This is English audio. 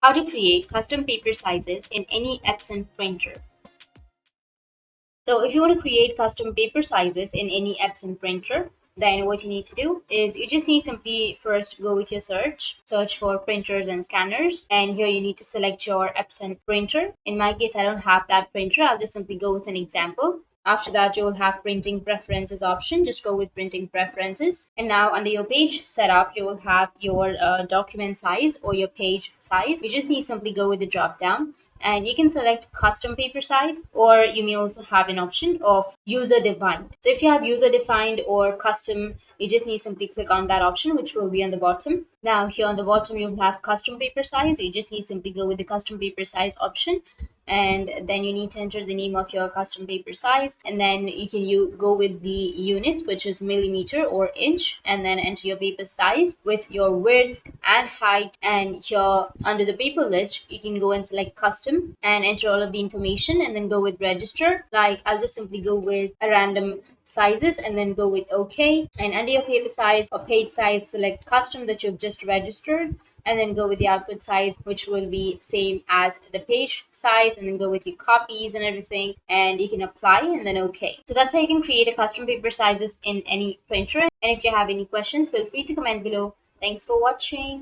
how to create custom paper sizes in any Epson printer. So if you want to create custom paper sizes in any Epson printer, then what you need to do is you just need simply first go with your search for printers and scanners, and here you need to select your Epson printer. In my case, I don't have that printer. I'll just simply go with an example. After that, you will have printing preferences option. Just go with printing preferences. And now under your page setup, you will have your document size or your page size. You just need simply go with the drop down, and you can select custom paper size, or you may also have an option of user defined. So if you have user defined or custom, you just need simply click on that option, which will be on the bottom. Now here on the bottom you'll have custom paper size. You just need simply go with the custom paper size option, and then you need to enter the name of your custom paper size, and then you go with the unit, which is millimeter or inch, and then enter your paper size with your width and height. And here under the paper list you can go and select custom and enter all of the information, and then go with register. Like I'll just simply go with a random sizes and then go with OK. And under your paper size or page size, select custom that you've just registered, and then go with the output size, which will be same as the page size, and then go with your copies and everything, and you can apply and then OK. So that's how you can create a custom paper sizes in any printer. And if you have any questions, feel free to comment below. Thanks for watching.